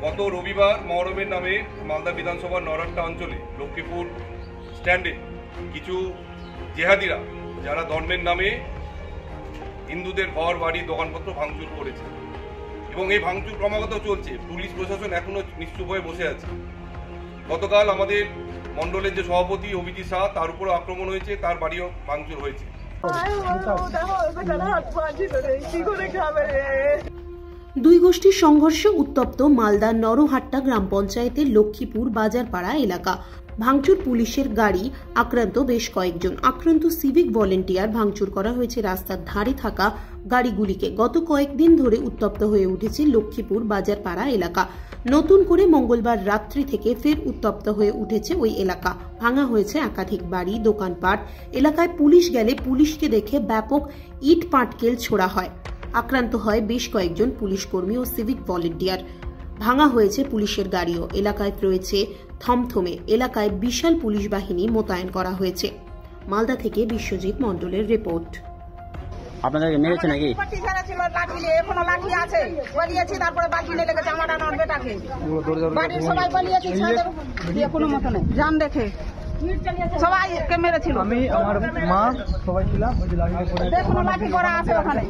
গত রবিবার মহরমের নামে মালদা বিধানসভার নরহাট্টা অঞ্চলে লক্ষ্মীপুর স্ট্যান্ডে কিছু জেহাদিরা যারা ধর্মের নামে হিন্দুদের ঘর বাড়ি দোকানপত্র ভাঙচুর করেছে এবং এই ভাঙচুর ক্রমাগত চলছে। পুলিশ প্রশাসন এখনো নিশ্চুপ হয়ে বসে আছে। গতকাল আমাদের মণ্ডলের যে সভাপতি অভিজিৎ শাহ তার উপর আক্রমণ হয়েছে, তার বাড়িও ভাঙচুর হয়েছে। দুই গোষ্ঠীর সংঘর্ষে উত্তপ্ত মালদার নরহাট্টা গ্রাম পঞ্চায়েতের লক্ষ্মীপুর বাজারপাড়া এলাকা। ভাঙচুর পুলিশের গাড়ি, আক্রান্ত বেশ কয়েকজন। আক্রান্ত সিভিক ভলেন্টিয়ার। ভাঙচুর করা হয়েছে রাস্তার ধারে থাকা গাড়িগুলিকে। গত কয়েকদিন ধরে উত্তপ্ত হয়ে উঠেছে লক্ষ্মীপুর বাজারপাড়া এলাকা। নতুন করে মঙ্গলবার রাত্রি থেকে ফের উত্তপ্ত হয়ে উঠেছে ওই এলাকা। ভাঙা হয়েছে একাধিক বাড়ি, দোকানপাট। এলাকায় পুলিশ গেলে পুলিশকে দেখে ব্যাপক ইট পাটকেল ছোড়া হয়। আক্রান্ত হয় বেশ কয়েকজন পুলিশ কর্মী ও সিভিক ভলেন্টিয়ার। ভাঙা হয়েছে পুলিশের গাড়িও। এলাকায় রয়েছে থমথমে। এলাকায় বিশাল পুলিশ বাহিনী মোতায়েন করা হয়েছে। মালদা থেকে বিশ্বজিৎ মণ্ডলের রিপোর্ট। আপনাদেরকে মেরেছে নাকি? এখনো লাঠি আছে, বলিয়েছি, তারপরে বাকি নিয়ে লেগেছে আমার আর বেটাকে। বাড়ির সবাই বলিয়েছি, কোনো মতো নেই, জান দেখে সবাইকে মেরেছিল। আমি আমার মা সবাই ছিলাম, দেখুন লাঠি করা আছে ওখানে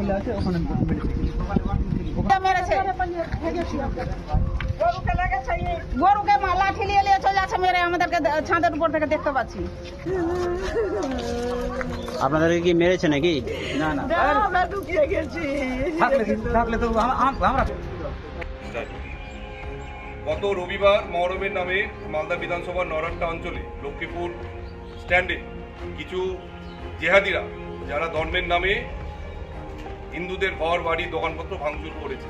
মেরেছে। গরুকে লাঠি নিয়ে নিয়ে চলে যাচ্ছে মেরে, আমাদেরকে ছাদের উপর থেকে দেখতে পাচ্ছি। আপনাদেরকে কি মেরেছে নাকি? না না, আমরা ঢুকিয়ে গেছি। থাকলে তো আমরা। গত রবিবার মহরমের নামে মালদা বিধানসভার নরহাট্টা অঞ্চলে লক্ষ্মীপুর স্ট্যান্ডে কিছু জেহাদিরা যারা ধর্মের নামে হিন্দুদের ঘর বাড়ি দোকানপত্র ভাঙচুর করেছে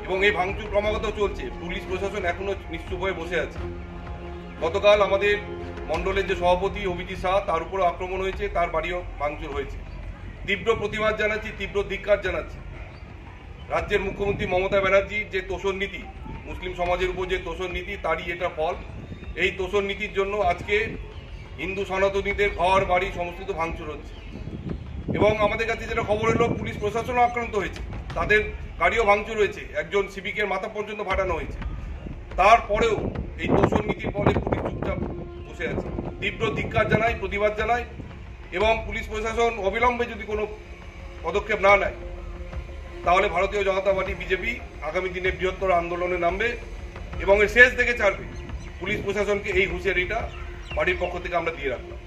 এবং এই ভাঙচুর ক্রমাগত চলছে। পুলিশ প্রশাসন এখনো নিশ্চুপ হয়ে বসে আছে। গতকাল আমাদের মণ্ডলের যে সভাপতি অভিজিৎ শাহ তার উপর আক্রমণ হয়েছে, তার বাড়িও ভাঙচুর হয়েছে। তীব্র প্রতিবাদ জানাচ্ছি, তীব্র ধিক্কার জানাচ্ছি। রাজ্যের মুখ্যমন্ত্রী মমতা ব্যানার্জির যে তোষণ নীতি, মুসলিম সমাজের উপর যে তোষণ নীতি, তারই এটা ফল। এই তোষণ নীতির জন্য আজকে হিন্দু সনাতনীদের ঘর বাড়ি সমস্ত ভাঙচুর হচ্ছে এবং আমাদের কাছে যেটা খবর এলো পুলিশ প্রশাসনও আক্রান্ত হয়েছে, তাদের গাড়িও ভাঙচুর হয়েছে, একজন সিভিকের মাথা পর্যন্ত ফাটানো হয়েছে। তারপরেও এই তোষণ নীতির ফলে পুলিশ চুপচাপ বসে আছে। তীব্র ধিক্কার জানাই, প্রতিবাদ জানাই এবং পুলিশ প্রশাসন অবিলম্বে যদি কোনো পদক্ষেপ না নেয় তাহলে ভারতীয় জনতা পার্টি বিজেপি আগামী দিনে বৃহত্তর আন্দোলনে নামবে এবং এর শেষ দেখে ছাড়বে। পুলিশ প্রশাসনকে এই হুঁশিয়ারিটা পার্টির পক্ষ থেকে আমরা দিয়ে রাখলাম।